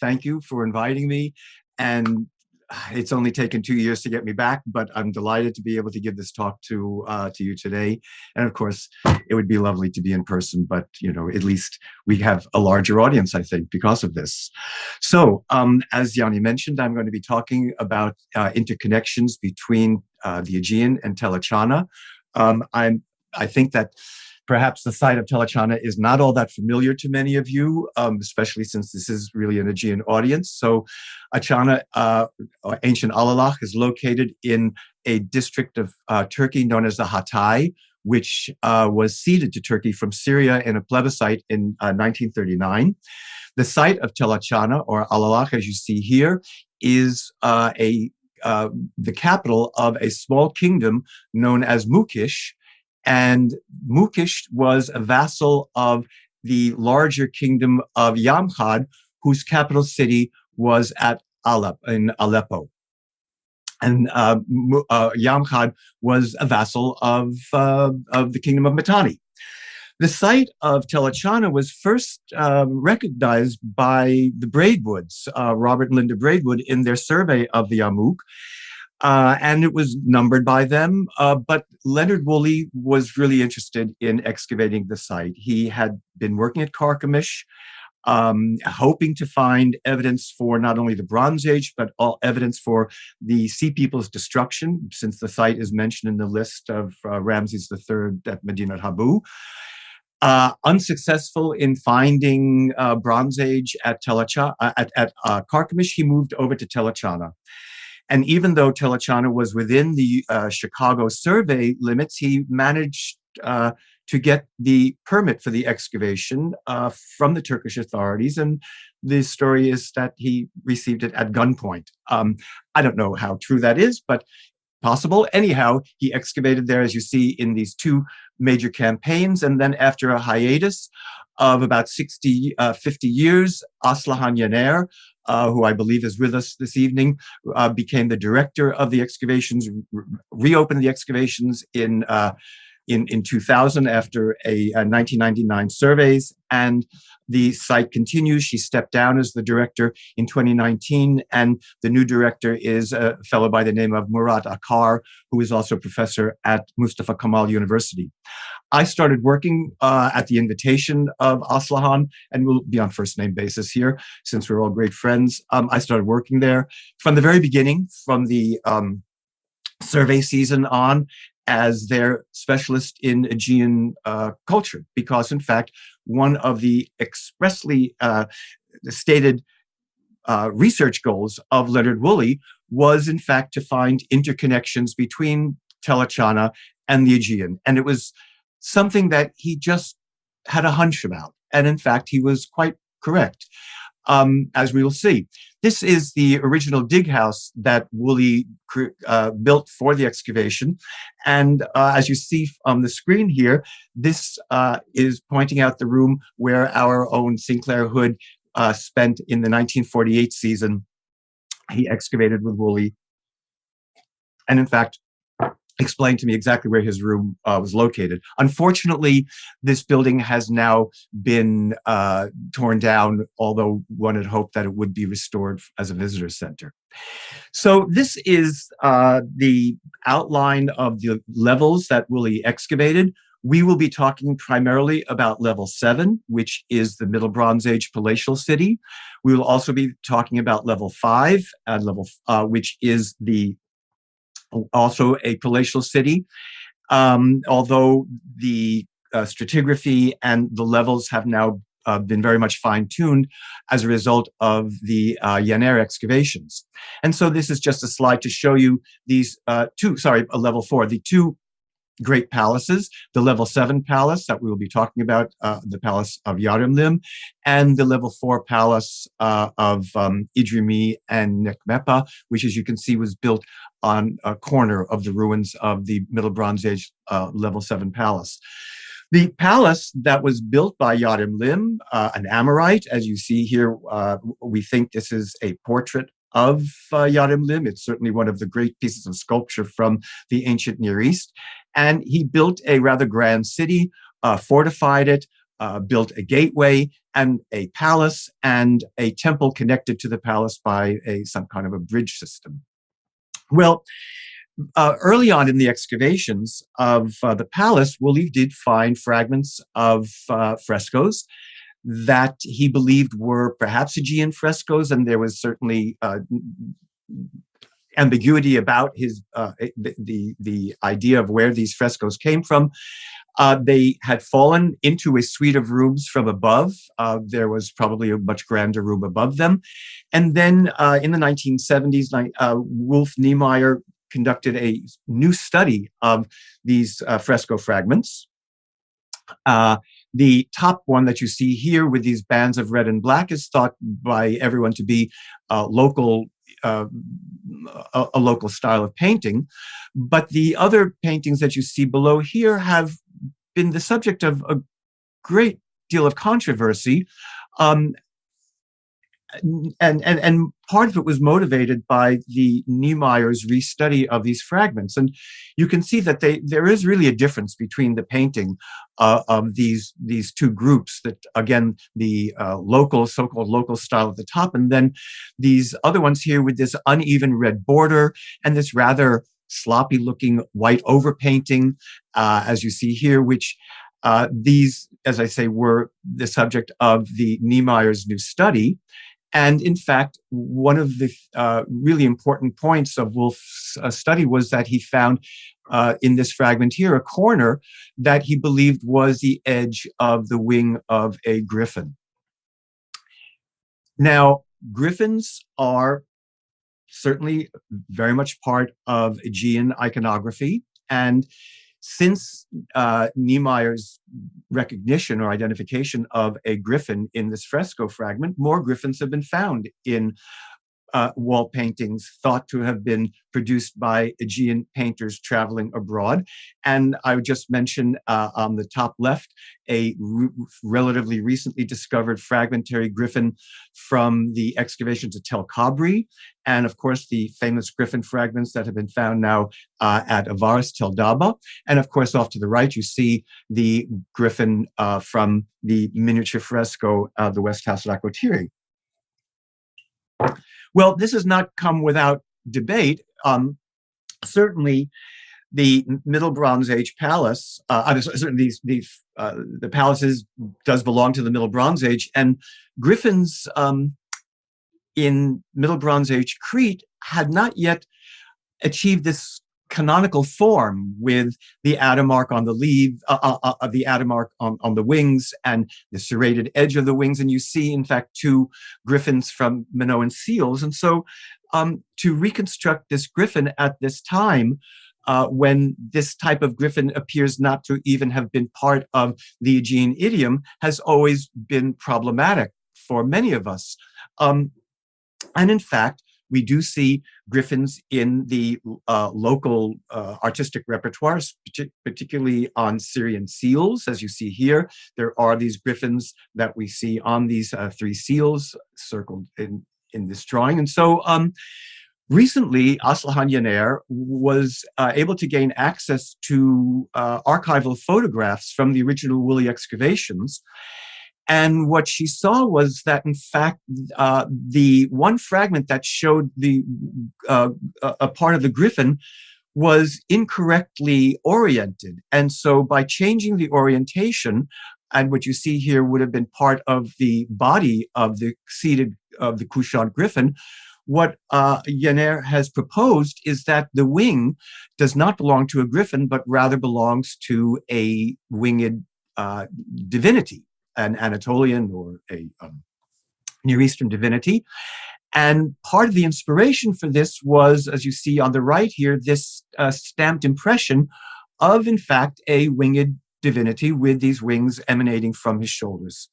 thank you for inviting me. And it's only taken 2 years to get me back, but I'm delighted to be able to give this talk to you today. And of course, it would be lovely to be in person, but at least we have a larger audience, I think, because of this. So, as Yanni mentioned, I'm going to be talking about interconnections between the Aegean and Tel Atchana. I think that perhaps the site of Tel Atchana is not all that familiar to many of you, especially since this is really an Aegean audience. So Atchana, or ancient Alalakh, is located in a district of Turkey known as the Hatay, which was ceded to Turkey from Syria in a plebiscite in 1939. The site of Tel Atchana, or Alalakh, as you see here, is the capital of a small kingdom known as Mukish. And Mukish was a vassal of the larger kingdom of Yamkhad, whose capital city was at Aleppo. And Yamkhad was a vassal of the kingdom of Mitanni. The site of Tel Atchana was first recognized by the Braidwoods, Robert and Linda Braidwood, in their survey of the Yamuk. And it was numbered by them, but Leonard Woolley was really interested in excavating the site. He had been working at Carchemish, hoping to find evidence for not only the Bronze Age, but all evidence for the Sea People's destruction, since the site is mentioned in the list of Ramses III at Medinet Habu. Unsuccessful in finding Bronze Age at Carchemish, he moved over to Tel Atchana. And even though Tel Atchana was within the Chicago survey limits, he managed to get the permit for the excavation from the Turkish authorities. And the story is that he received it at gunpoint. I don't know how true that is, but possible. Anyhow, he excavated there, as you see, in these two major campaigns. And then after a hiatus of about 50 years, Aslihan Yener, who I believe is with us this evening, became the director of the excavations, reopened the excavations in 2000 after a 1999 surveys, and the site continues. She stepped down as the director in 2019, and the new director is a fellow by the name of Murat Akar, who is also a professor at Mustafa Kemal University. I started working at the invitation of Aslihan, and we'll be on first name basis here since we're all great friends. I started working there from the very beginning, from the survey season on, as their specialist in Aegean culture, because in fact, one of the expressly stated research goals of Leonard Woolley was in fact to find interconnections between Tel Atchana and the Aegean. And it was something that he just had a hunch about. And in fact, he was quite correct, as we will see. This is the original dig house that Woolley built for the excavation. And as you see on the screen here, this is pointing out the room where our own Sinclair Hood spent in the 1948 season. He excavated with Woolley. And in fact, explained to me exactly where his room was located. Unfortunately, this building has now been torn down, although one had hoped that it would be restored as a visitor center. So this is the outline of the levels that Woolley excavated. We will be talking primarily about level 7, which is the Middle Bronze Age palatial city. We will also be talking about level 5, which is also a palatial city, although the stratigraphy and the levels have now been very much fine-tuned as a result of the Yener excavations. And so this is just a slide to show you these level 4, the two great palaces, the level 7 palace that we will be talking about, the palace of Yarimlim, and the level 4 palace of Idrimi and Nekmepa, which, as you can see, was built on a corner of the ruins of the Middle Bronze Age level 7 palace. The palace that was built by Yarimlim, an Amorite, as you see here, we think this is a portrait of Yarimlim. It's certainly one of the great pieces of sculpture from the ancient Near East. And he built a rather grand city, fortified it, built a gateway and a palace and a temple connected to the palace by some kind of a bridge system. Well, early on in the excavations of the palace, Woolley did find fragments of frescoes that he believed were perhaps Aegean frescoes, and there was certainly ambiguity about the idea of where these frescoes came from. They had fallen into a suite of rooms from above. There was probably a much grander room above them. And then in the 1970s, Wolf Niemeyer conducted a new study of these fresco fragments. The top one that you see here with these bands of red and black is thought by everyone to be a local style of painting. But the other paintings that you see below here have been the subject of a great deal of controversy. And part of it was motivated by the Niemeyer's restudy of these fragments. And you can see that there is really a difference between the painting of these two groups, that again, the so-called local style at the top, and then these other ones here with this uneven red border and this rather sloppy looking white overpainting, as you see here, which these, as I say, were the subject of the Niemeyer's new study. And in fact, one of the really important points of Wolf's study was that he found in this fragment here a corner that he believed was the edge of the wing of a griffin. Now, griffins are certainly very much part of Aegean iconography, and since Niemeyer's recognition or identification of a griffin in this fresco fragment, more griffins have been found in wall paintings thought to have been produced by Aegean painters traveling abroad. And I would just mention on the top left, a relatively recently discovered fragmentary griffin from the excavations at Tel Kabri, and of course the famous griffin fragments that have been found now at Avaris Tel Daba. And of course, off to the right, you see the griffin from the miniature fresco of the West House of Akotiri. Well, this has not come without debate. Certainly, the Middle Bronze Age palace, certainly the palaces does belong to the Middle Bronze Age, and griffins in Middle Bronze Age Crete had not yet achieved this canonical form with the adamark on the leaf, the adamark on the wings, and the serrated edge of the wings. And you see, in fact, two griffins from Minoan seals. And so to reconstruct this griffin at this time, when this type of griffin appears not to even have been part of the Aegean idiom, has always been problematic for many of us. And in fact, we do see griffins in the local artistic repertoires, particularly on Syrian seals. As you see here, there are these griffins that we see on these three seals circled in this drawing. And so recently, Aslihan Yener was able to gain access to archival photographs from the original Woolley excavations. And what she saw was that, in fact, the one fragment that showed a part of the griffin was incorrectly oriented. And so by changing the orientation, and what you see here would have been part of the body of the couchant griffin, what Yener has proposed is that the wing does not belong to a griffin, but rather belongs to a winged divinity, an Anatolian or a Near Eastern divinity. And part of the inspiration for this was, as you see on the right here, this stamped impression of, in fact, a winged divinity with these wings emanating from his shoulders.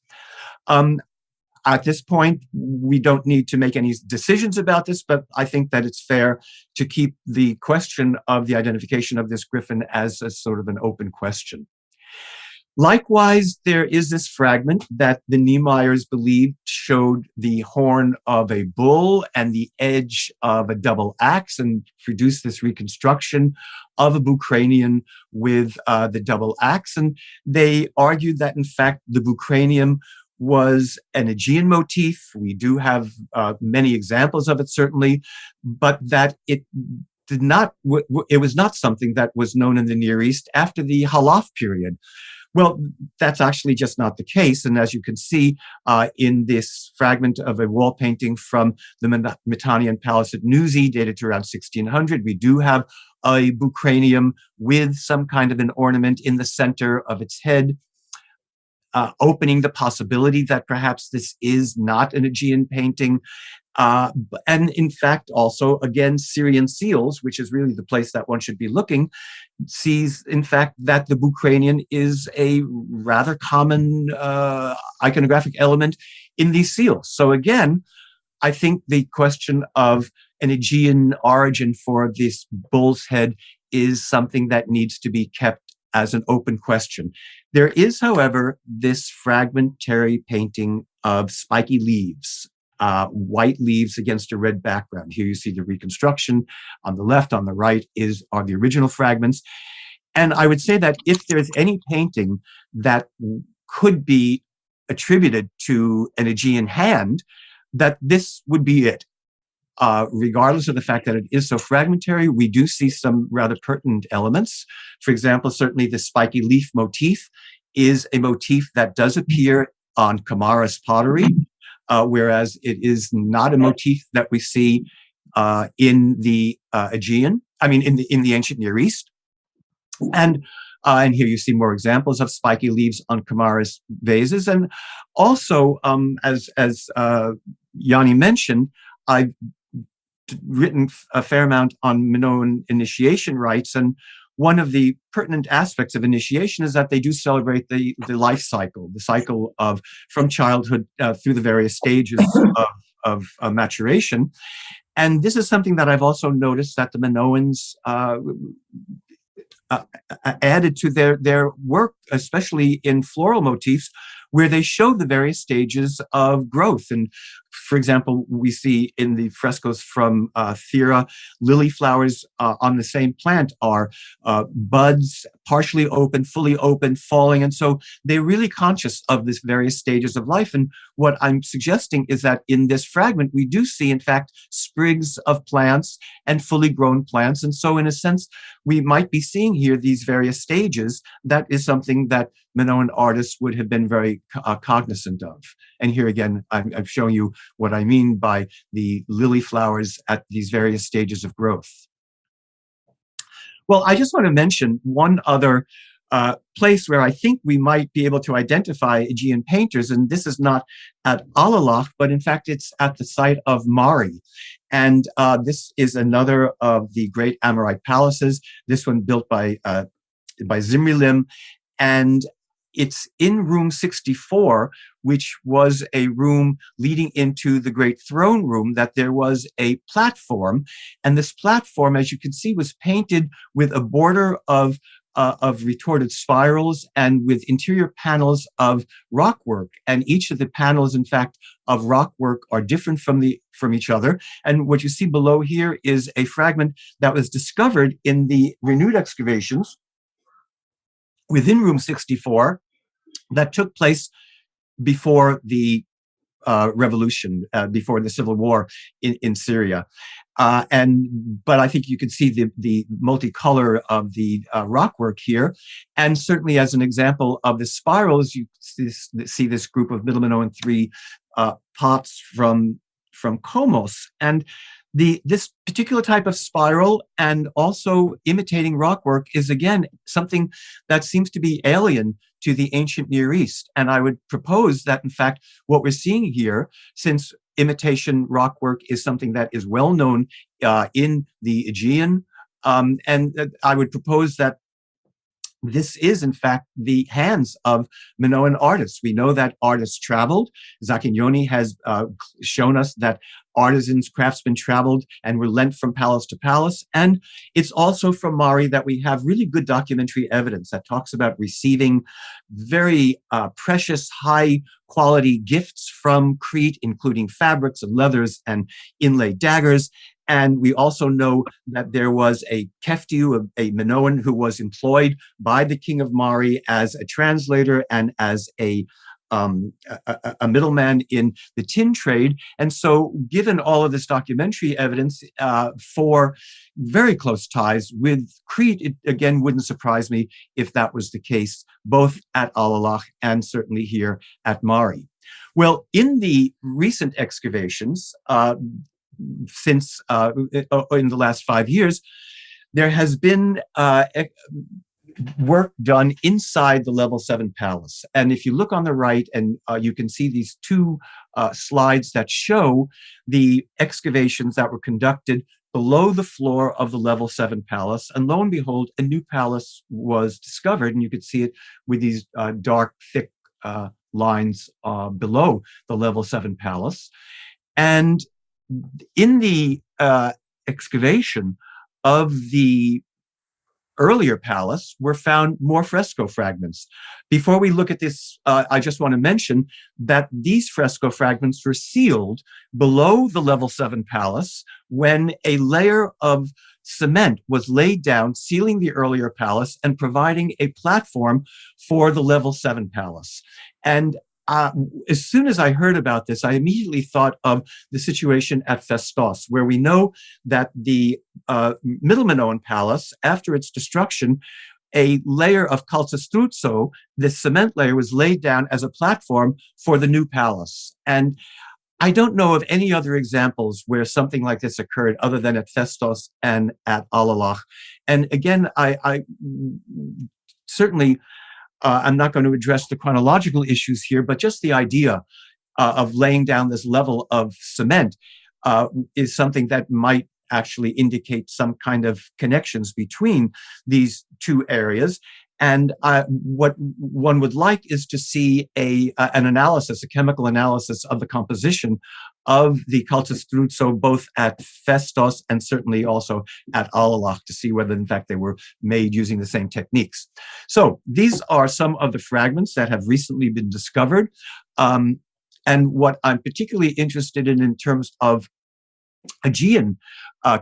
At this point, we don't need to make any decisions about this, but I think that it's fair to keep the question of the identification of this griffin as a sort of an open question. Likewise, there is this fragment that the Niemeyers believed showed the horn of a bull and the edge of a double axe, and produced this reconstruction of a bucranium with the double axe. And they argued that, in fact, the bucranium was an Aegean motif. We do have many examples of it, certainly, but that it did not, it was not something that was known in the Near East after the Halaf period. Well, that's actually just not the case. And as you can see in this fragment of a wall painting from the Mitannian Palace at Nuzi, dated to around 1600, we do have a bucranium with some kind of an ornament in the center of its head, opening the possibility that perhaps this is not an Aegean painting. And in fact, also, again, Syrian seals, which is really the place that one should be looking, sees, in fact, that the bucranium is a rather common iconographic element in these seals. So again, I think the question of an Aegean origin for this bull's head is something that needs to be kept as an open question. There is, however, this fragmentary painting of spiky leaves, white leaves against a red background. Here you see the reconstruction. On the left, on the right are the original fragments. And I would say that if there's any painting that could be attributed to an Aegean hand, that this would be it. Regardless of the fact that it is so fragmentary, we do see some rather pertinent elements. For example, certainly the spiky leaf motif is a motif that does appear on Kamarus Pottery, whereas it is not a motif that we see in the Aegean, in the ancient Near East. And here you see more examples of spiky leaves on Kamarus vases. And also, as Yanni mentioned, I've written a fair amount on Minoan initiation rites, and one of the pertinent aspects of initiation is that they do celebrate the life cycle, the cycle of from childhood through the various stages of maturation. And this is something that I've also noticed that the Minoans added to their work, especially in floral motifs, where they show the various stages of growth. And for example, we see in the frescoes from Thera, lily flowers on the same plant are buds, partially open, fully open, falling. And so they're really conscious of these various stages of life. And what I'm suggesting is that in this fragment, we do see, in fact, sprigs of plants and fully grown plants. And so in a sense, we might be seeing here these various stages. That is something that Minoan artists would have been very cognizant of. And here again, I'm showing you what I mean by the lily flowers at these various stages of growth. Well, I just want to mention one other place where I think we might be able to identify Aegean painters, and this is not at Alalakh, but in fact it's at the site of Mari. And this is another of the great Amorite palaces, this one built by Zimrilim, and it's in room 64, which was a room leading into the great throne room, that there was a platform. And this platform, as you can see, was painted with a border of retorted spirals and with interior panels of rockwork. And each of the panels, in fact, of rockwork are different from each other. And what you see below here is a fragment that was discovered in the renewed excavations within room 64 that took place before the revolution, before the civil war in Syria. But I think you can see the multicolor of the rockwork here. And certainly as an example of the spirals, you see this group of Middle Minoan 3 pots from Komos. And this particular type of spiral and also imitating rockwork is, again, something that seems to be alien to the ancient Near East. And I would propose that, in fact, what we're seeing here, since imitation rockwork is something that is well known in the Aegean, and I would propose that this is, in fact, the hands of Minoan artists. We know that artists traveled. Zacchignoni has shown us that artisans, craftsmen traveled and were lent from palace to palace. And it's also from Mari that we have really good documentary evidence that talks about receiving very precious, high quality gifts from Crete, including fabrics and leathers and inlaid daggers. And we also know that there was a Keftiu, a Minoan, who was employed by the king of Mari as a translator and as a middleman in the tin trade. And so given all of this documentary evidence for very close ties with Crete, it again wouldn't surprise me if that was the case, both at Alalakh and certainly here at Mari. Well, in the recent excavations, since in the last 5 years, there has been work done inside the level 7 palace. And if you look on the right, and you can see these two slides that show the excavations that were conducted below the floor of the level 7 palace. And lo and behold, a new palace was discovered, and you could see it with these dark, thick lines below the level 7 palace. And in the excavation of the earlier palace were found more fresco fragments. Before we look at this, I just want to mention that these fresco fragments were sealed below the level 7 palace when a layer of cement was laid down, sealing the earlier palace and providing a platform for the level 7 palace. And as soon as I heard about this, I immediately thought of the situation at Festos, where we know that the Middle Minoan palace, after its destruction, a layer of calcestruzzo, this cement layer, was laid down as a platform for the new palace. And I don't know of any other examples where something like this occurred other than at Festos and at Alalakh. And again, I certainly... I'm not going to address the chronological issues here, but just the idea of laying down this level of cement is something that might actually indicate some kind of connections between these two areas. And what one would like is to see an analysis, a chemical analysis of the composition of the calcestruzzo, both at Festos and certainly also at Alalakh, to see whether, in fact, they were made using the same techniques. So these are some of the fragments that have recently been discovered. And what I'm particularly interested in terms of Aegean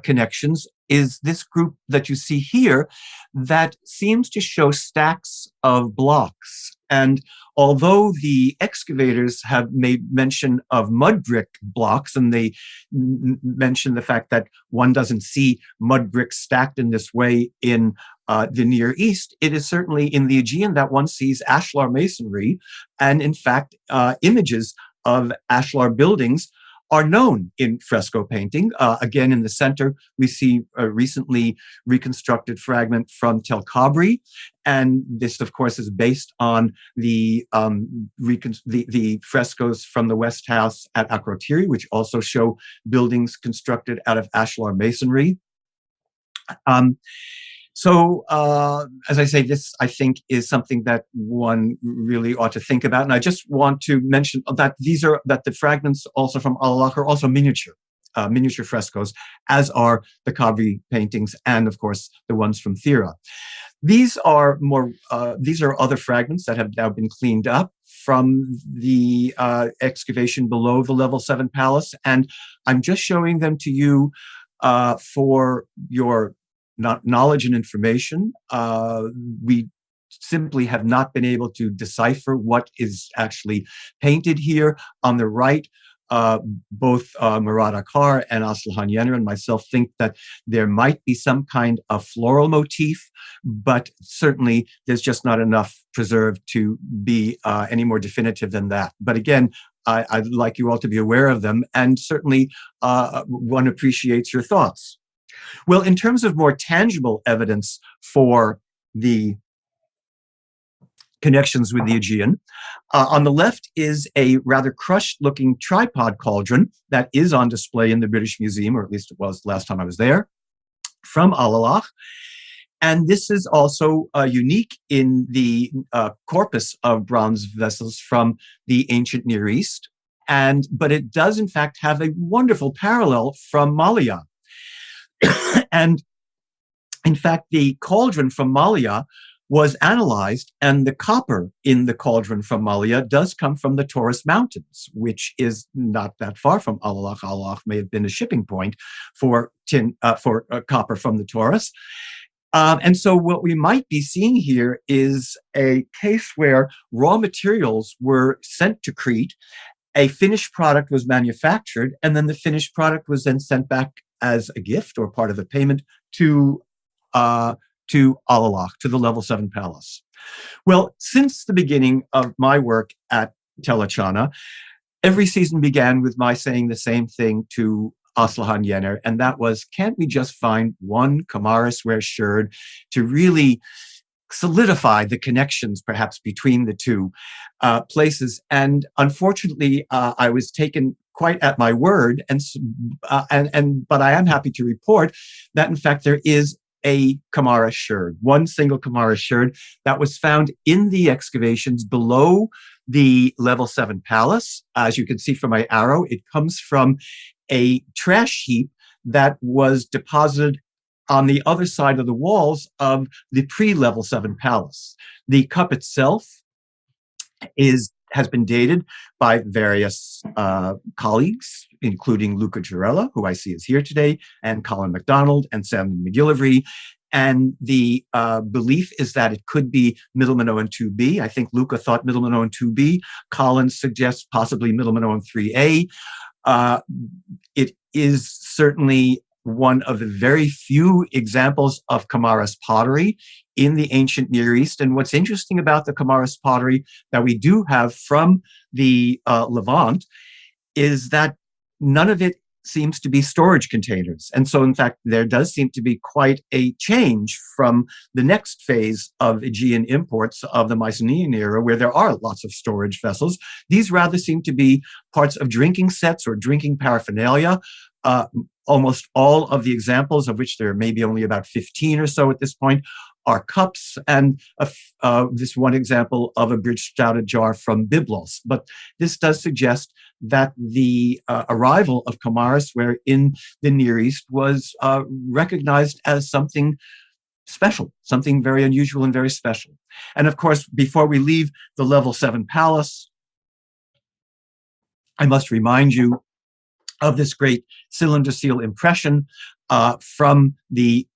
connections is this group that you see here that seems to show stacks of blocks. And although the excavators have made mention of mud brick blocks, and they mention the fact that one doesn't see mud bricks stacked in this way in the Near East, it is certainly in the Aegean that one sees ashlar masonry. And in fact, images of ashlar buildings are known in fresco painting. Again, in the center, we see a recently reconstructed fragment from Tel Kabri. And this, of course, is based on the frescoes from the West House at Akrotiri, which also show buildings constructed out of ashlar masonry. So, as I say, this, I think, is something that one really ought to think about. And I just want to mention that the fragments also from Alalakh are also miniature frescoes, as are the Kabri paintings and, of course, the ones from Thera. These are other fragments that have now been cleaned up from the excavation below the level 7 palace. And I'm just showing them to you for your knowledge and information. We simply have not been able to decipher what is actually painted here. On the right, both Murad Akar and Aslihan Yener and myself think that there might be some kind of floral motif, but certainly there's just not enough preserved to be any more definitive than that. But again, I'd like you all to be aware of them, and certainly one appreciates your thoughts. Well, in terms of more tangible evidence for the connections with the Aegean, on the left is a rather crushed-looking tripod cauldron that is on display in the British Museum, or at least it was last time I was there, from Alalakh. And this is also unique in the corpus of bronze vessels from the ancient Near East. But it does, in fact, have a wonderful parallel from Malaya. And in fact, the cauldron from Malaya was analyzed, and the copper in the cauldron from Malaya does come from the Taurus Mountains, which is not that far from Alalakh. Alalakh may have been a shipping point for copper from the Taurus. And so what we might be seeing here is a case where raw materials were sent to Crete, a finished product was manufactured, and then the finished product was then sent back as a gift or part of a payment to Alalakh, to the level 7 palace. Well, since the beginning of my work at Tel Atchana, every season began with my saying the same thing to Aslihan Yener, and that was, can't we just find one Kamarus ware sherd to really solidify the connections perhaps between the two places? And unfortunately, I was taken quite at my word, but I am happy to report that in fact there is a Kamarus sherd, one single Kamarus sherd that was found in the excavations below the level 7 palace. As you can see from my arrow, it comes from a trash heap that was deposited on the other side of the walls of the pre-level 7 palace. The cup itself has been dated by various colleagues, including Luca Girella, who I see is here today, and Colin MacDonald and Sam McGillivray. And the belief is that it could be Middle Minoan 2B. I think Luca thought Middle Minoan 2B. Colin suggests possibly Middle Minoan 3A. It is certainly one of the very few examples of Kamarus pottery in the ancient Near East. And what's interesting about the Kamarus pottery that we do have from the Levant is that none of it seems to be storage containers. And so, in fact, there does seem to be quite a change from the next phase of Aegean imports of the Mycenean era, where there are lots of storage vessels. These rather seem to be parts of drinking sets or drinking paraphernalia. Almost all of the examples, of which there may be only about 15 or so at this point, are cups, and this one example of a bridge spouted jar from Byblos. But this does suggest that the arrival of Kamarus ware in the Near East was recognized as something special, something very unusual and very special. And of course, before we leave the level 7 palace, I must remind you of this great cylinder seal impression from the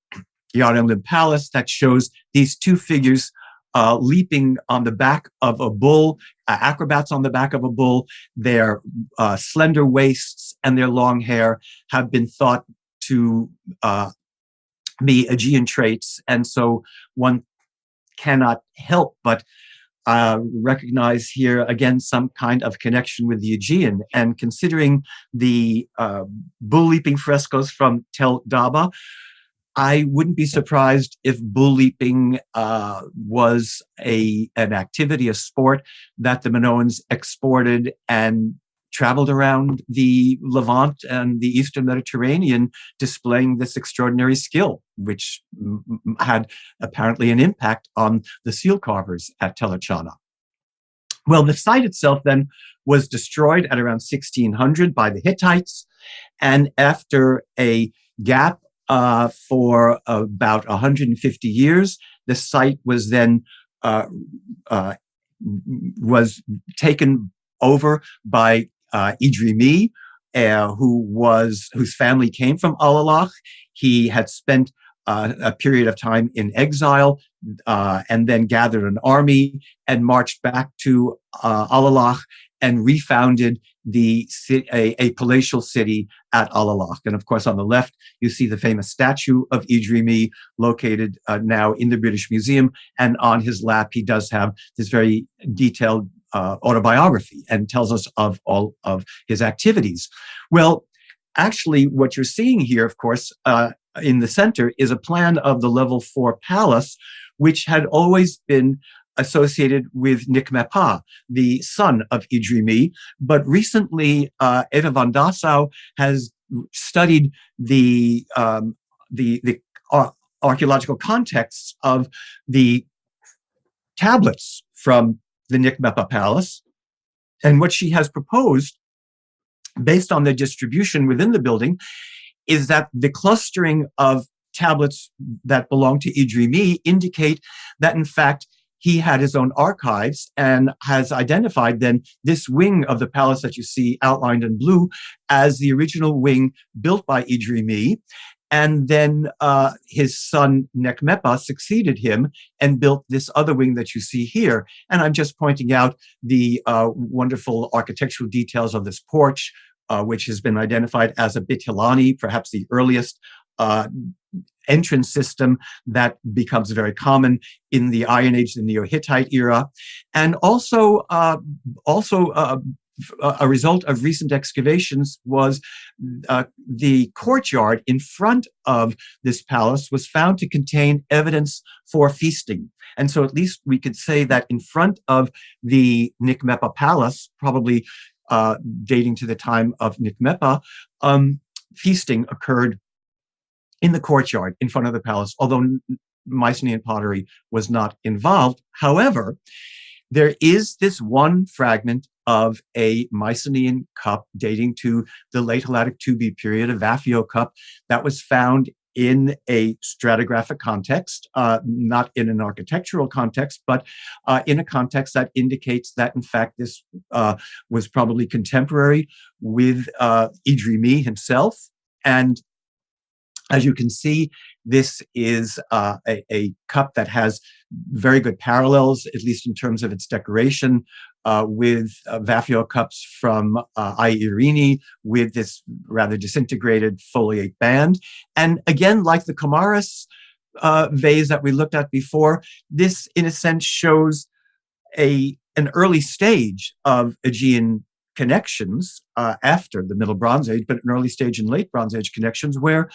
Yarnalin Palace that shows these two figures leaping on the back of a bull, acrobats on the back of a bull. Their slender waists and their long hair have been thought to be Aegean traits, and so one cannot help but recognize here again some kind of connection with the Aegean. And considering the bull leaping frescoes from Tel Daba, I wouldn't be surprised if bull leaping was an activity, a sport that the Minoans exported and traveled around the Levant and the Eastern Mediterranean, displaying this extraordinary skill, which had apparently an impact on the seal carvers at Tel Atchana. Well, the site itself then was destroyed at around 1600 by the Hittites, and after a gap for about 150 years, the site was then was taken over by Idrim, whose family came from Alalakh. He had spent a period of time in exile and then gathered an army and marched back to Alalakh and refounded a palatial city at Alalakh. And of course, on the left, you see the famous statue of Idrim located now in the British Museum. And on his lap, he does have this very detailed autobiography and tells us of all of his activities. Well, actually, what you're seeing here, of course, in the center is a plan of the level 4 palace, which had always been associated with Nikmepa, the son of Idrim. But recently, Eva van Dassau has studied the archaeological contexts of the tablets from the Nikmepa Palace. And what she has proposed, based on the distribution within the building, is that the clustering of tablets that belong to Idrim indicate that, in fact, he had his own archives and has identified then this wing of the palace that you see outlined in blue as the original wing built by Idrim. And then his son Nekmepa succeeded him and built this other wing that you see here. And I'm just pointing out the wonderful architectural details of this porch, which has been identified as a Bitilani, perhaps the earliest entrance system that becomes very common in the Iron Age, the Neo-Hittite era. And also a result of recent excavations was the courtyard in front of this palace was found to contain evidence for feasting. And so at least we could say that in front of the Nikmepa Palace, probably dating to the time of Nikmepa, feasting occurred in the courtyard in front of the palace, although Mycenean pottery was not involved. However, there is this one fragment of a Mycenean cup dating to the late Helladic 2B period, a Vaphio cup, that was found in a stratigraphic context, not in an architectural context, but in a context that indicates that, in fact, this was probably contemporary with Idrim himself. And as you can see, this is a cup that has very good parallels, at least in terms of its decoration, with Vaphio cups from Irene, with this rather disintegrated foliate band. And again, like the Kamarus vase that we looked at before, this, in a sense, shows an early stage of Aegean connections after the Middle Bronze Age, but an early stage in Late Bronze Age connections where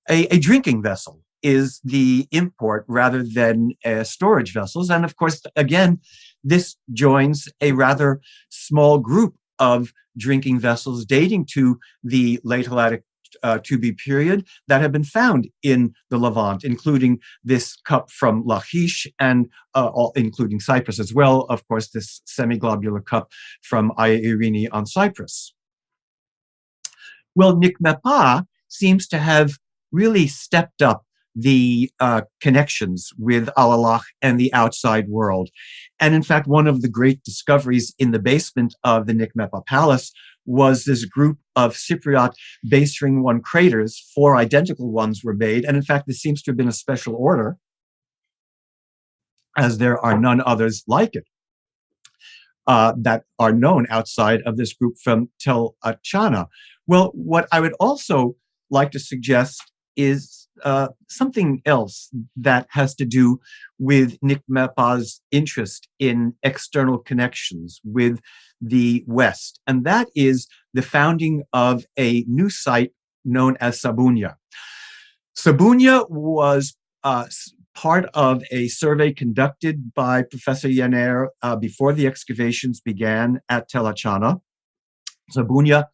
a drinking vessel is the import rather than storage vessels. And of course, again, this joins a rather small group of drinking vessels dating to the late Helladic 2B period that have been found in the Levant, including this cup from Lachish and including Cyprus as well. Of course, this semi-globular cup from Irene on Cyprus. Well, Nikmepa seems to have really stepped up the connections with Alalakh and the outside world. And in fact, one of the great discoveries in the basement of the Nikmepa Palace was this group of Cypriot base ring 1 craters. 4 identical ones were made. And in fact, this seems to have been a special order, as there are none others like it that are known outside of this group from Tel Atchana. Well, what I would also like to suggest is something else that has to do with Nikmepa's interest in external connections with the West, and that is the founding of a new site known as Sabunya. Sabunya was part of a survey conducted by Professor Jenner before the excavations began at Tel Atchana. Sabunya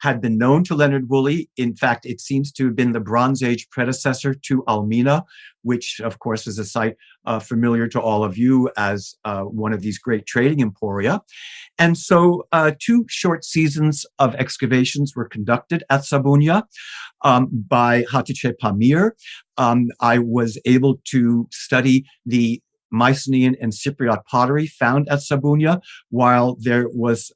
had been known to Leonard Woolley. In fact, it seems to have been the Bronze Age predecessor to Almina, which, of course, is a site familiar to all of you as one of these great trading emporia. And so 2 short seasons of excavations were conducted at Sabunya by Hatice Pamir. I was able to study the Mycenean and Cypriot pottery found at Sabunya, while there was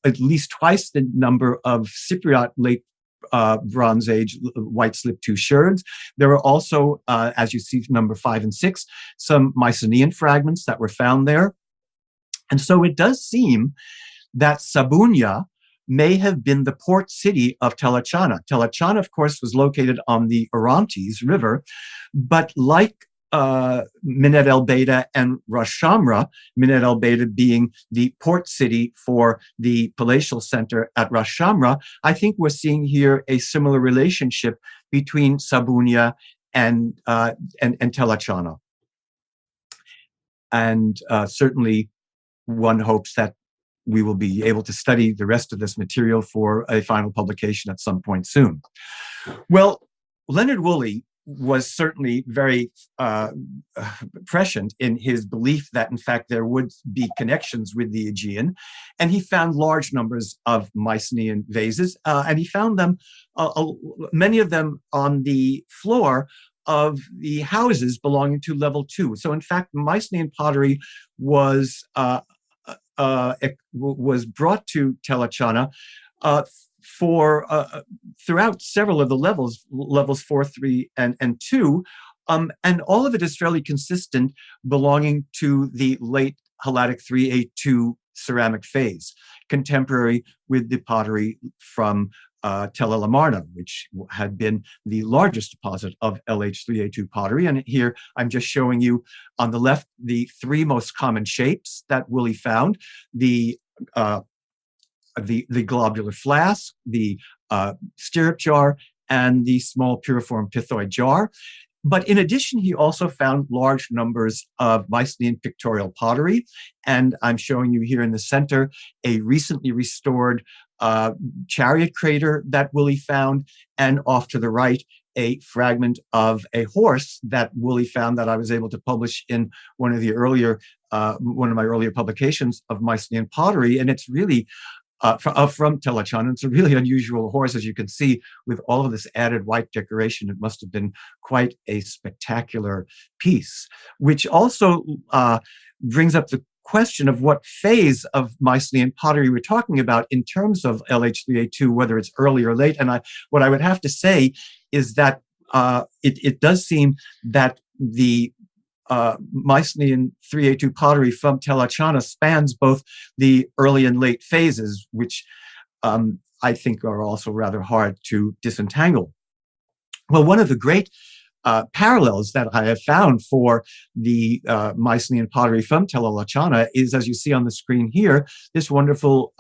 at least twice the number of Cypriot late Bronze Age white slip 2 sherds. There were also, as you see, number 5 and 6, some Mycenean fragments that were found there. And so it does seem that Sabunya may have been the port city of Tel Atchana. Tel Atchana, of course, was located on the Orontes River, but like Minet el Beta and Ras Shamra, Minet el Beta being the port city for the palatial center at Ras Shamra, I think we're seeing here a similar relationship between Sabunya and Tel Atchana. And certainly one hopes that we will be able to study the rest of this material for a final publication at some point soon. Well, Leonard Woolley was certainly very prescient in his belief that, in fact, there would be connections with the Aegean. And he found large numbers of Mycenean vases, and he found them, many of them on the floor of the houses belonging to level 2. So, in fact, Mycenean pottery was brought to Tel Atchana for throughout several of the levels 4, 3, and 2, and all of it is fairly consistent, belonging to the late Helladic 3A2 ceramic phase, contemporary with the pottery from Tel Amarna, which had been the largest deposit of LH3A2 pottery. And here I'm just showing you on the left the 3 most common shapes that Willie found: the globular flask, the stirrup jar, and the small piriform pithoid jar. But in addition, he also found large numbers of Mycenean pictorial pottery. And I'm showing you here in the center a recently restored chariot crater that Willie found, and off to the right, a fragment of a horse that Willie found that I was able to publish in one of my earlier publications of Mycenean pottery. And it's really from Tel Atchana. It's a really unusual horse, as you can see, with all of this added white decoration. It must have been quite a spectacular piece, which also brings up the question of what phase of Mycenean pottery we're talking about in terms of LH3A2, whether it's early or late. And what I would have to say is that it does seem that the Mycenean 3A2 pottery from Tel Atchana spans both the early and late phases, which I think are also rather hard to disentangle. Well, one of the great parallels that I have found for the Mycenean pottery from Tel Atchana is, as you see on the screen here, this wonderful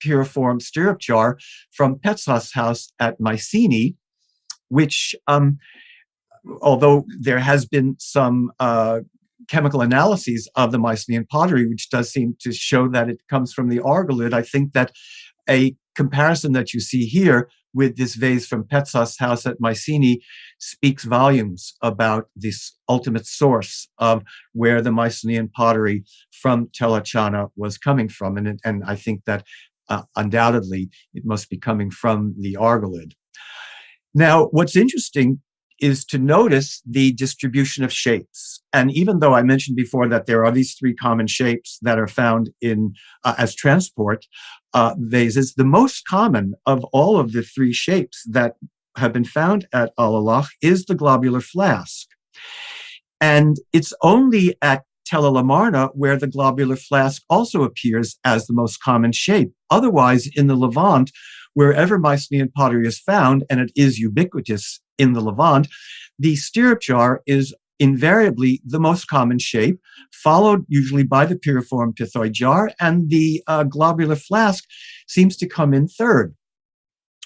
piriform stirrup jar from Petsos' house at Mycenae, which although there has been some chemical analyses of the Mycenean pottery, which does seem to show that it comes from the argolid, I think that a comparison that you see here with this vase from Petsos' house at Mycenae speaks volumes about this ultimate source of where the Mycenean pottery from Tel Atchana was coming from. And I think that undoubtedly it must be coming from the argolid. Now, what's interesting is to notice the distribution of shapes. And even though I mentioned before that there are these 3 common shapes that are found in as transport vases, the most common of all of the 3 shapes that have been found at Alalakh is the globular flask. And it's only at Tel Amarna where the globular flask also appears as the most common shape. Otherwise, in the Levant, wherever Mycenean pottery is found, and it is ubiquitous in the Levant, the stirrup jar is invariably the most common shape, followed usually by the piriform pithoid jar, and the globular flask seems to come in third.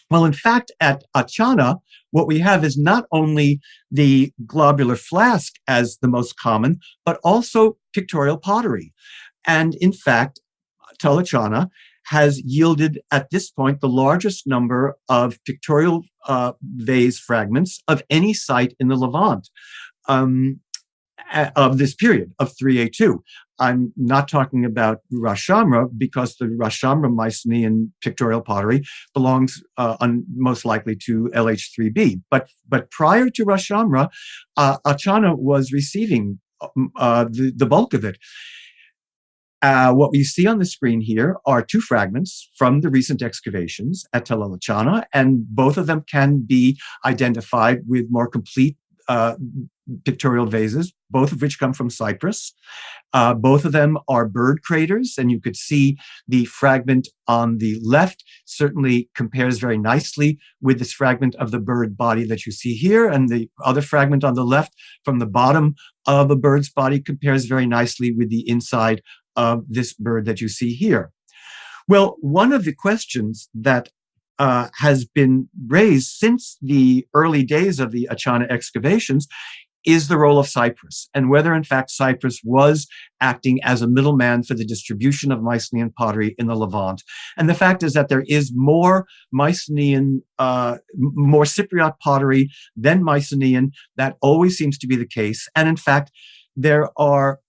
Well, in fact, at Atchana, what we have is not only the globular flask as the most common, but also pictorial pottery. And in fact, Tel Atchana has yielded at this point the largest number of pictorial vase fragments of any site in the Levant of this period of 3A2. I'm not talking about Ras Shamra, because the Ras Shamra Mycenean pictorial pottery belongs most likely to LH3B. But prior to Ras Shamra, Atchana was receiving the bulk of it. What we see on the screen here are 2 fragments from the recent excavations at Tel Atchana, and both of them can be identified with more complete pictorial vases, both of which come from Cyprus. Both of them are bird craters, and you could see the fragment on the left certainly compares very nicely with this fragment of the bird body that you see here, and the other fragment on the left from the bottom of a bird's body compares very nicely with the inside of this bird that you see here. Well, one of the questions that has been raised since the early days of the Atchana excavations is the role of Cyprus, and whether in fact Cyprus was acting as a middleman for the distribution of Mycenean pottery in the Levant. And the fact is that there is more Mycenean, more Cypriot pottery than Mycenean. That always seems to be the case. And in fact, there are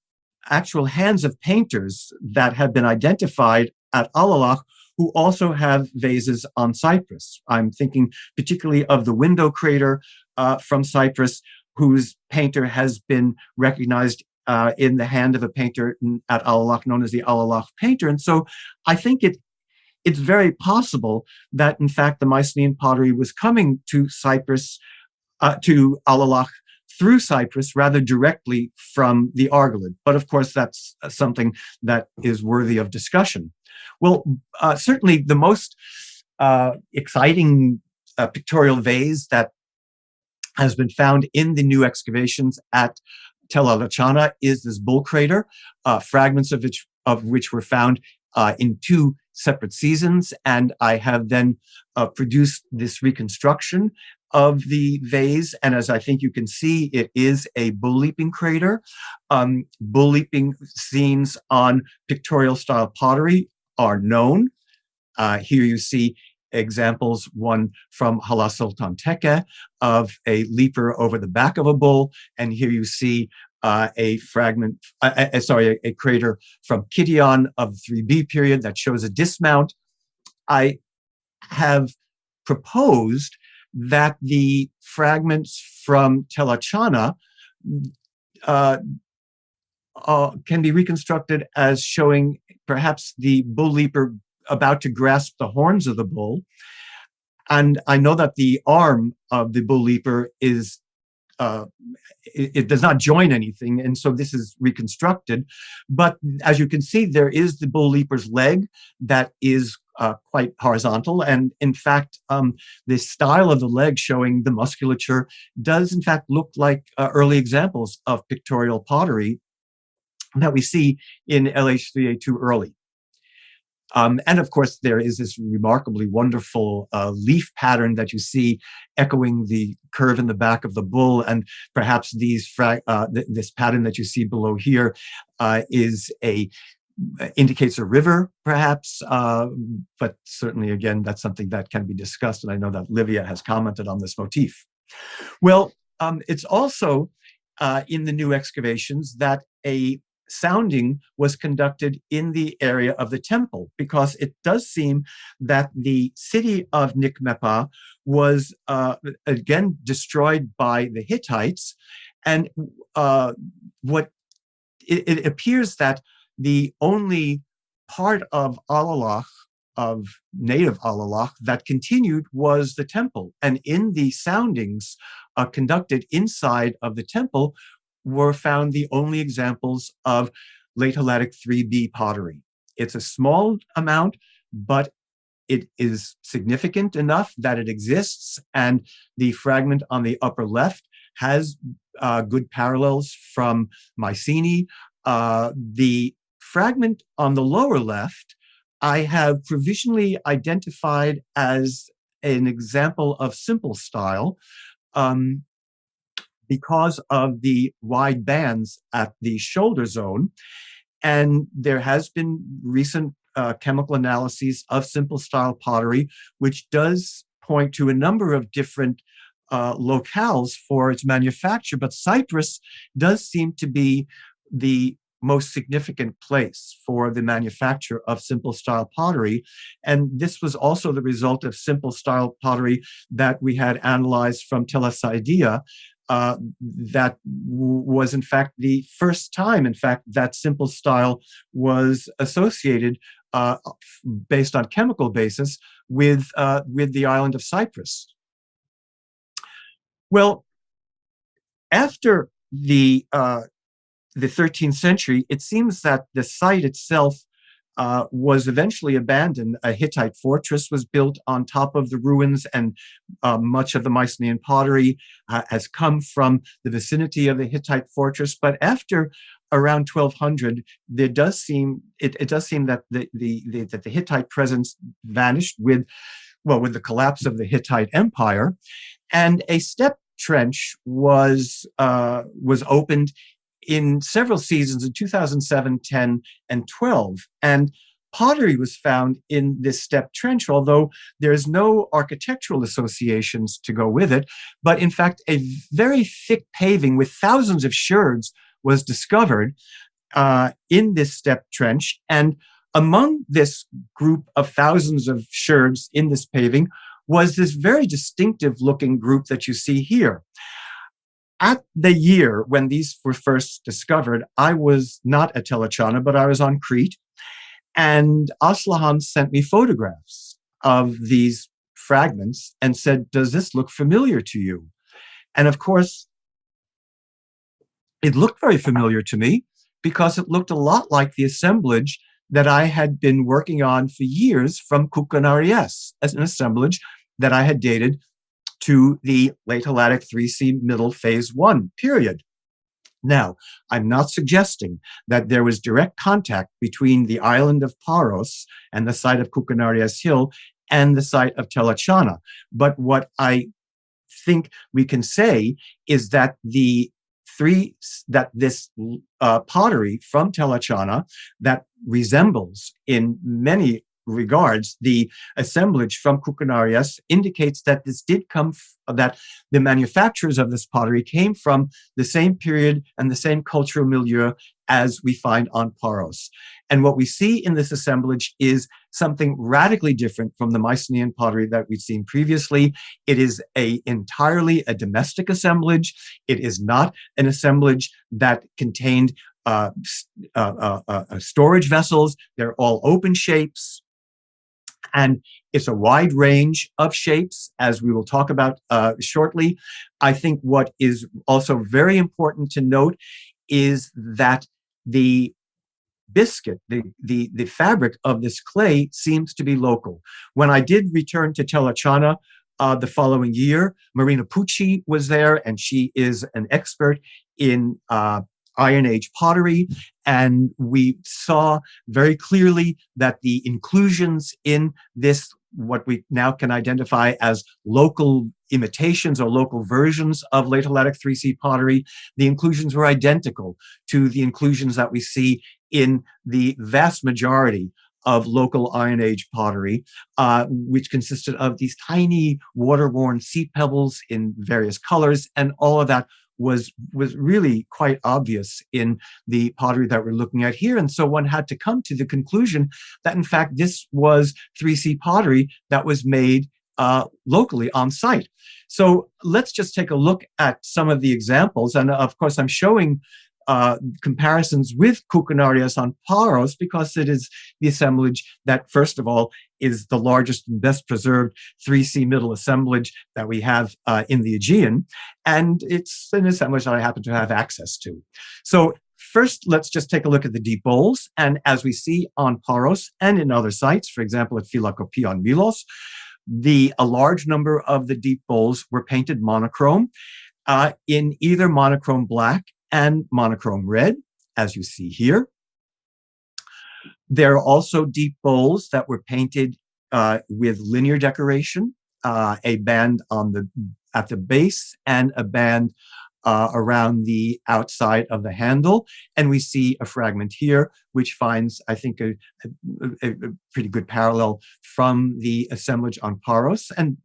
actual hands of painters that have been identified at Alalakh who also have vases on Cyprus. I'm thinking particularly of the window crater from Cyprus, whose painter has been recognized in the hand of a painter at Alalakh known as the Alalakh painter. And so I think it's very possible that, in fact, the Mycenean pottery was coming to Cyprus, to Alalakh through Cyprus rather directly from the Argolid. But of course, that's something that is worthy of discussion. Well, certainly the most exciting pictorial vase that has been found in the new excavations at Tel Atchana is this bull crater, fragments of which were found in 2 separate seasons. And I have then produced this reconstruction of the vase. And as I think you can see, it is a bull leaping crater. Bull leaping scenes on pictorial style pottery are known. Here you see examples, one from Hala Sultan Tekke of a leaper over the back of a bull. And here you see a fragment, a crater from Kition of the 3B period that shows a dismount. I have proposed that the fragments from Tel Atchana can be reconstructed as showing perhaps the bull leaper about to grasp the horns of the bull. And I know that the arm of the bull leaper is, it does not join anything. And so this is reconstructed. But as you can see, there is the bull leaper's leg that is quite horizontal. And in fact, the style of the leg showing the musculature does in fact look like early examples of pictorial pottery that we see in LH3A2 early. And of course, there is this remarkably wonderful leaf pattern that you see echoing the curve in the back of the bull. And perhaps this pattern that you see below here indicates a river, perhaps. But certainly, again, that's something that can be discussed. And I know that Livia has commented on this motif. Well, it's also in the new excavations that a sounding was conducted in the area of the temple, because it does seem that the city of Nikmepa was again destroyed by the Hittites, and it appears that the only part of Alalakh, of native Alalakh, that continued was the temple, and in the soundings conducted inside of the temple were found the only examples of late Helladic 3B pottery. It's a small amount, but it is significant enough that it exists, and the fragment on the upper left has good parallels from Mycenae. The fragment on the lower left, I have provisionally identified as an example of simple style, because of the wide bands at the shoulder zone. And there has been recent chemical analyses of simple style pottery, which does point to a number of different locales for its manufacture. But Cyprus does seem to be the most significant place for the manufacture of simple style pottery. And this was also the result of simple style pottery that we had analyzed from Telesaidia. That was, in fact, the first time, in fact, that simple style was associated, based on chemical basis, with the island of Cyprus. Well, after the 13th century, it seems that the site itself was eventually abandoned. A Hittite fortress was built on top of the ruins, and much of the Mycenean pottery has come from the vicinity of the Hittite fortress. But after around 1200, there does seem that the Hittite presence vanished with the collapse of the Hittite Empire, and a step trench was opened in several seasons in 2007, 10, and 12. And pottery was found in this step trench, although there's no architectural associations to go with it. But in fact, a very thick paving with thousands of sherds was discovered in this step trench. And among this group of thousands of sherds in this paving was this very distinctive looking group that you see here. At the year when these were first discovered, I was not at Tel Atchana, but I was on Crete. And Aslihan sent me photographs of these fragments and said, "Does this look familiar to you?" And of course, it looked very familiar to me because it looked a lot like the assemblage that I had been working on for years from Koukanarias, as an assemblage that I had dated to the late Helladic 3C Middle Phase 1 period. Now, I'm not suggesting that there was direct contact between the island of Paros and the site of Koukanarias Hill and the site of Tel Atchana. But what I think we can say is that this pottery from Tel Atchana that resembles in many regards the assemblage from Koukanarias indicates that this did come, that the manufacturers of this pottery came from the same period and the same cultural milieu as we find on Paros. And what we see in this assemblage is something radically different from the Mycenean pottery that we've seen previously. It is entirely a domestic assemblage. It is not an assemblage that contained storage vessels. They're all open shapes. And it's a wide range of shapes, as we will talk about shortly. I think what is also very important to note is that the biscuit, the fabric of this clay seems to be local. When I did return to Tel Atchana the following year, Marina Pucci was there, and she is an expert in Iron Age pottery, and we saw very clearly that the inclusions in this, what we now can identify as local imitations or local versions of late Helladic 3C pottery, the inclusions were identical to the inclusions that we see in the vast majority of local Iron Age pottery, which consisted of these tiny water-worn sea pebbles in various colors, and all of that was really quite obvious in the pottery that we're looking at here. And so one had to come to the conclusion that, in fact, this was 3C pottery that was made locally on site. So let's just take a look at some of the examples. And of course, I'm showing comparisons with Koukanarias on Paros because it is the assemblage that, first of all, is the largest and best preserved 3C middle assemblage that we have in the Aegean. And it's an assemblage that I happen to have access to. So first, let's just take a look at the deep bowls. And as we see on Paros and in other sites, for example, at Philakopi on Milos, a large number of the deep bowls were painted monochrome in either monochrome black and monochrome red, as you see here. There are also deep bowls that were painted with linear decoration, a band at the base and a band around the outside of the handle. And we see a fragment here, which finds, I think, a pretty good parallel from the assemblage on Paros. And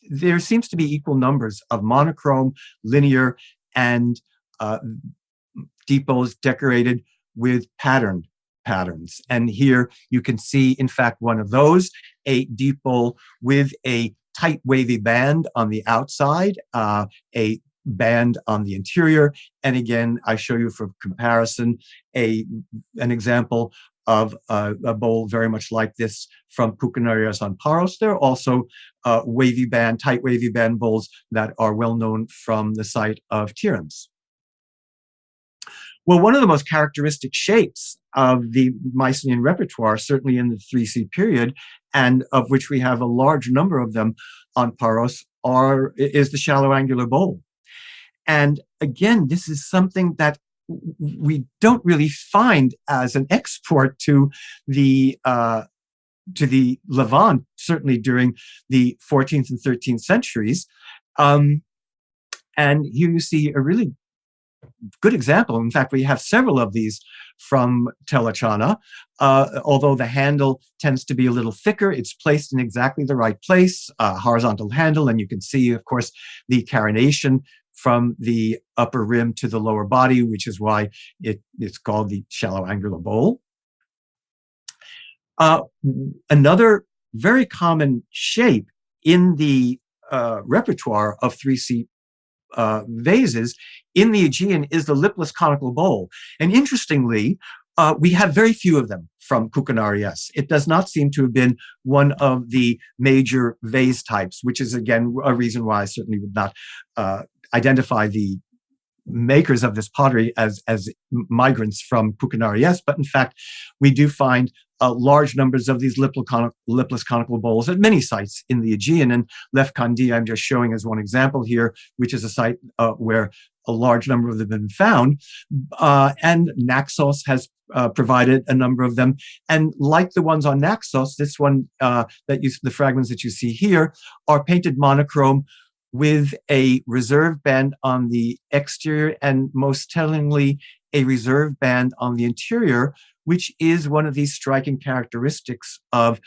there seems to be equal numbers of monochrome, linear, and depots decorated with patterns. And here you can see, in fact, one of those, a depot with a tight wavy band on the outside, a band on the interior. And again, I show you for comparison an example of a bowl very much like this from Koukanarias on Paros. There are also tight wavy band bowls that are well known from the site of Tiryns. Well, one of the most characteristic shapes of the Mycenaean repertoire, certainly in the 3C period, and of which we have a large number of them on Paros, is the shallow angular bowl. And again, this is something that we don't really find as an export to the Levant, certainly during the 14th and 13th centuries. And here you see a really good example. In fact, we have several of these from Tel Atchana. Although the handle tends to be a little thicker, it's placed in exactly the right place, horizontal handle, and you can see, of course, the carination from the upper rim to the lower body, which is why it's called the shallow angular bowl. Another very common shape in the repertoire of 3C vases in the Aegean is the lipless conical bowl. And interestingly, we have very few of them from Koukounaries. It does not seem to have been one of the major vase types, which is, again, a reason why I certainly would not identify the makers of this pottery as migrants from Koukounaries. But in fact, we do find large numbers of these lipless conical bowls at many sites in the Aegean. And Lefkandi, I'm just showing as one example here, which is a site where a large number of them have been found. And Naxos has provided a number of them. And like the ones on Naxos, this one, the fragments that you see here are painted monochrome with a reserve band on the exterior and, most tellingly, a reserve band on the interior, which is one of these striking characteristics of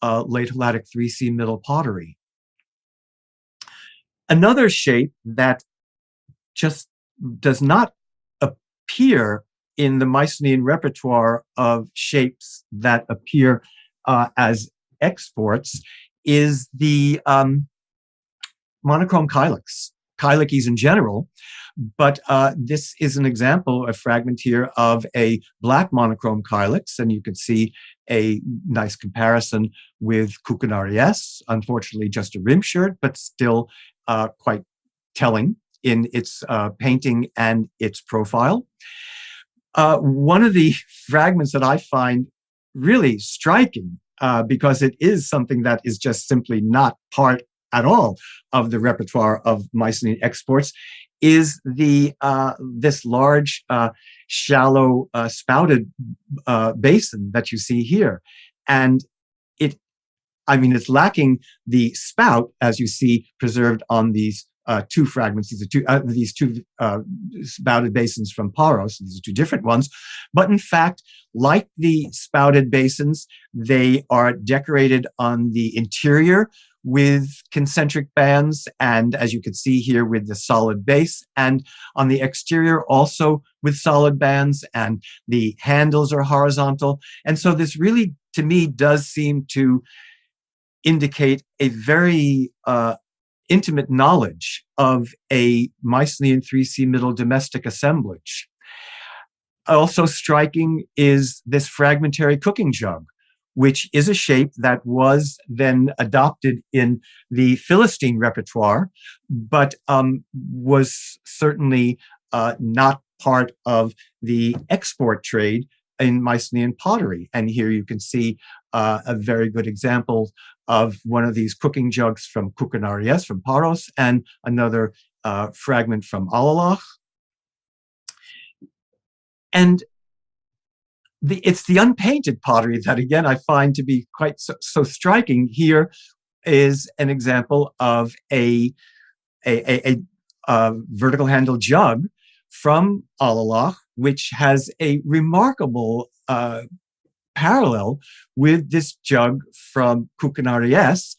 late Helladic 3C middle pottery. Another shape that just does not appear in the Mycenean repertoire of shapes that appear as exports is the monochrome Kylex, Kylex in general. But this is an example, a fragment here of a black monochrome Kylex, and you can see a nice comparison with Koukounaries. Unfortunately, just a rim shirt, but still quite telling in its painting and its profile. One of the fragments that I find really striking, because it is something that is just simply not part at all of the repertoire of Mycenean exports, is this large, shallow, spouted basin that you see here. And it's lacking the spout, as you see preserved on these two fragments. These two spouted basins from Paros. These are two different ones. But in fact, like the spouted basins, they are decorated on the interior with concentric bands, and as you can see here, with the solid base, and on the exterior also with solid bands, and the handles are horizontal. And so this really, to me, does seem to indicate a very intimate knowledge of a Mycenean 3C middle domestic assemblage. Also striking is this fragmentary cooking jug, which is a shape that was then adopted in the Philistine repertoire, but was certainly not part of the export trade in Mycenean pottery. And here you can see a very good example of one of these cooking jugs from Koukounaries, from Paros, and another fragment from Alalakh. And it's the unpainted pottery that, again, I find to be quite so striking. Here is an example of a vertical handle jug from Alalakh, which has a remarkable parallel with this jug from Koukounaries,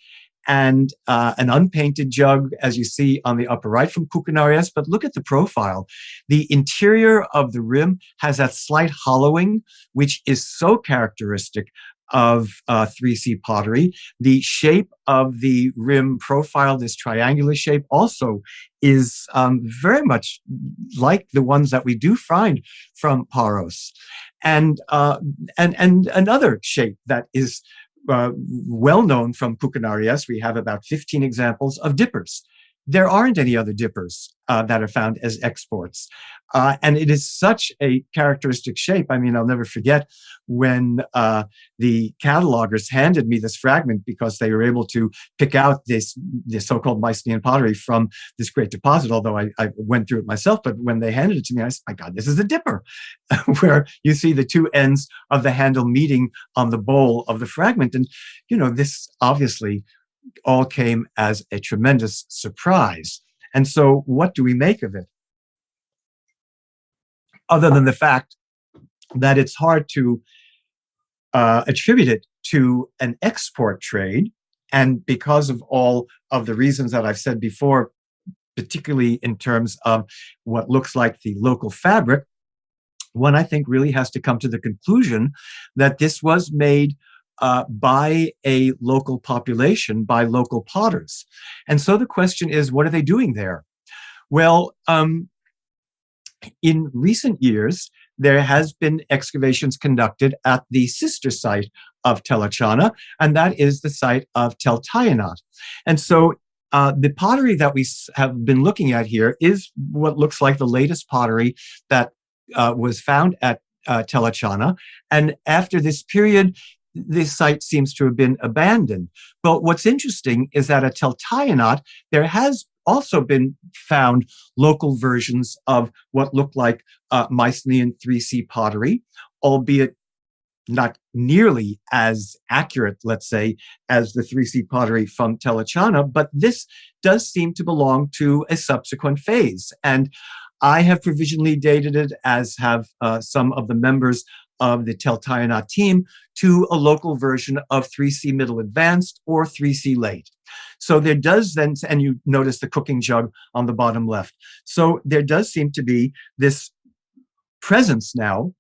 and an unpainted jug, as you see on the upper right from Koukounaries. But look at the profile. The interior of the rim has that slight hollowing, which is so characteristic of 3C pottery. The shape of the rim profile, this triangular shape, also is very much like the ones that we do find from Paros. And another shape that is well known from Koukounaries, we have about 15 examples of dippers. There aren't any other dippers that are found as exports. And it is such a characteristic shape. I mean, I'll never forget when the catalogers handed me this fragment, because they were able to pick out this so-called Mycenean pottery from this great deposit, although I went through it myself. But when they handed it to me, I said, my God, this is a dipper, where you see the two ends of the handle meeting on the bowl of the fragment. And, this obviously all came as a tremendous surprise. And so what do we make of it? Other than the fact that it's hard to attribute it to an export trade. And because of all of the reasons that I've said before, particularly in terms of what looks like the local fabric, one, I think, really has to come to the conclusion that this was made by a local population, by local potters. And so the question is, what are they doing there? Well, in recent years, there has been excavations conducted at the sister site of Tel Atchana, and that is the site of Tel Atchana. And so the pottery that we have been looking at here is what looks like the latest pottery that was found at Tel Atchana. And after this period, this site seems to have been abandoned. But what's interesting is that at Tel Atchana, there has also been found local versions of what looked like Mycenean 3C pottery, albeit not nearly as accurate, let's say, as the 3C pottery from Tel Atchana, but this does seem to belong to a subsequent phase. And I have provisionally dated it, as have some of the members of the Tel Atchana team, to a local version of 3C Middle Advanced or 3C Late. So there does then, and you notice the cooking jug on the bottom left. So there does seem to be this presence now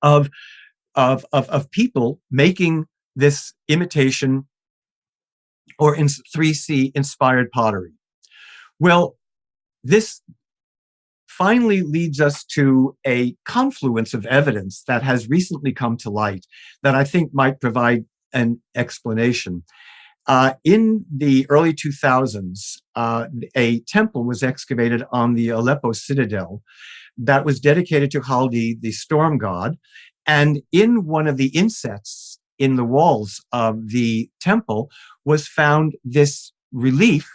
of people making this imitation or 3C inspired pottery. Well, this finally leads us to a confluence of evidence that has recently come to light that I think might provide an explanation. In the early 2000s, a temple was excavated on the Aleppo citadel that was dedicated to Haldi, the storm god. And in one of the insets in the walls of the temple was found this relief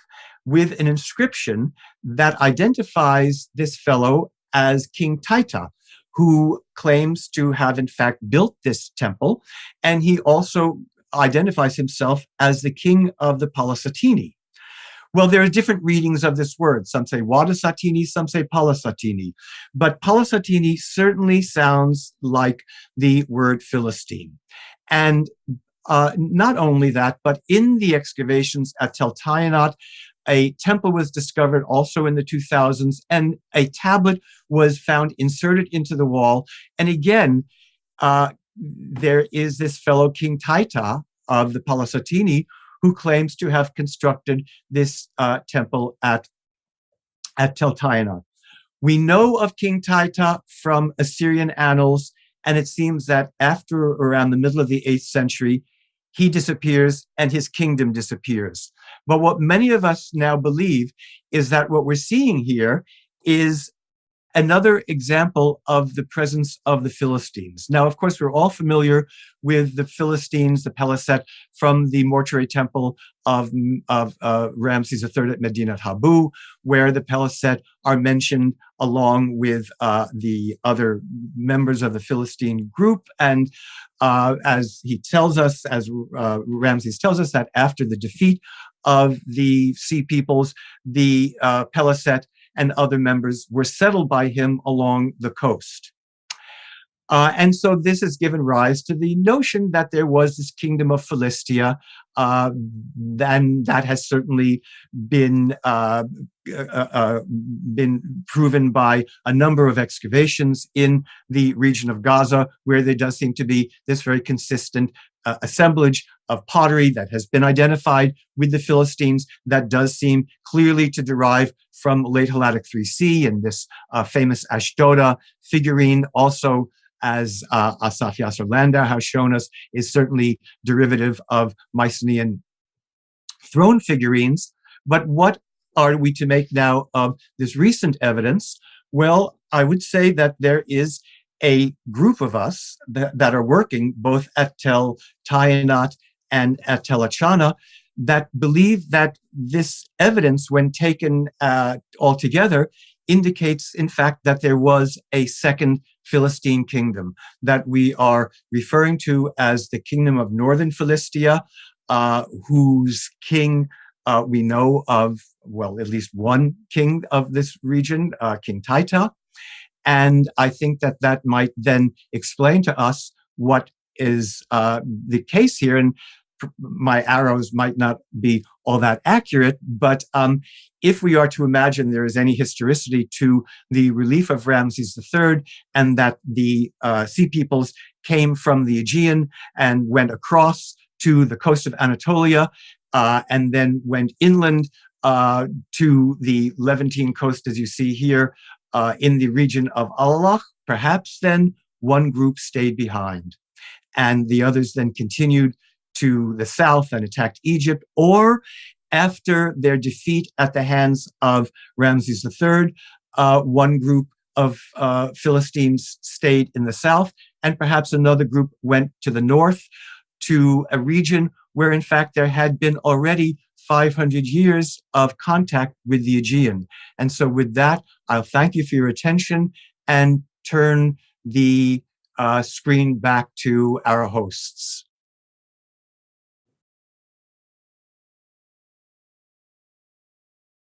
with an inscription that identifies this fellow as King Taita, who claims to have in fact built this temple. And he also identifies himself as the king of the Palasatini. Well, there are different readings of this word. Some say Wadasatini, some say Palasatini. But Palasatini certainly sounds like the word Philistine. And not only that, but in the excavations at Tel Atchana, a temple was discovered also in the 2000s, and a tablet was found inserted into the wall. And again, there is this fellow King Taita of the Palasatini who claims to have constructed this temple at Tel Atchana. We know of King Taita from Assyrian annals, and it seems that after around the middle of the 8th century, he disappears and his kingdom disappears. But what many of us now believe is that what we're seeing here is another example of the presence of the Philistines. Now, of course, we're all familiar with the Philistines, the Peliset, from the mortuary temple of Ramses III at Medinet Habu, where the Peliset are mentioned along with the other members of the Philistine group. And as he tells us, as Ramses tells us, that after the defeat of the Sea Peoples, the Peliset and other members were settled by him along the coast. And so this has given rise to the notion that there was this kingdom of Philistia, and that has certainly been proven by a number of excavations in the region of Gaza, where there does seem to be this very consistent assemblage of pottery that has been identified with the Philistines that does seem clearly to derive from late Helladic 3C, and this famous Ashdoda figurine, also as Asaf Yasser Landau has shown us, is certainly derivative of Mycenean throne figurines. But what are we to make now of this recent evidence? Well, I would say that there is a group of us that are working both at Tel Atchana and at Tel Atchana that believe that this evidence, when taken all together, indicates, in fact, that there was a second Philistine kingdom that we are referring to as the kingdom of northern Philistia, whose king we know of, well, at least one king of this region, King Taita. And I think that that might then explain to us what is the case here. And my arrows might not be all that accurate, but if we are to imagine there is any historicity to the relief of Ramses III, and that the Sea Peoples came from the Aegean and went across to the coast of Anatolia, and then went inland to the Levantine coast, as you see here, in the region of Alalakh, perhaps then one group stayed behind, and the others then continued to the south and attacked Egypt, or after their defeat at the hands of Ramses III, one group of Philistines stayed in the south, and perhaps another group went to the north to a region where, in fact, there had been already 500 years of contact with the Aegean. And so with that, I'll thank you for your attention and turn the screen back to our hosts.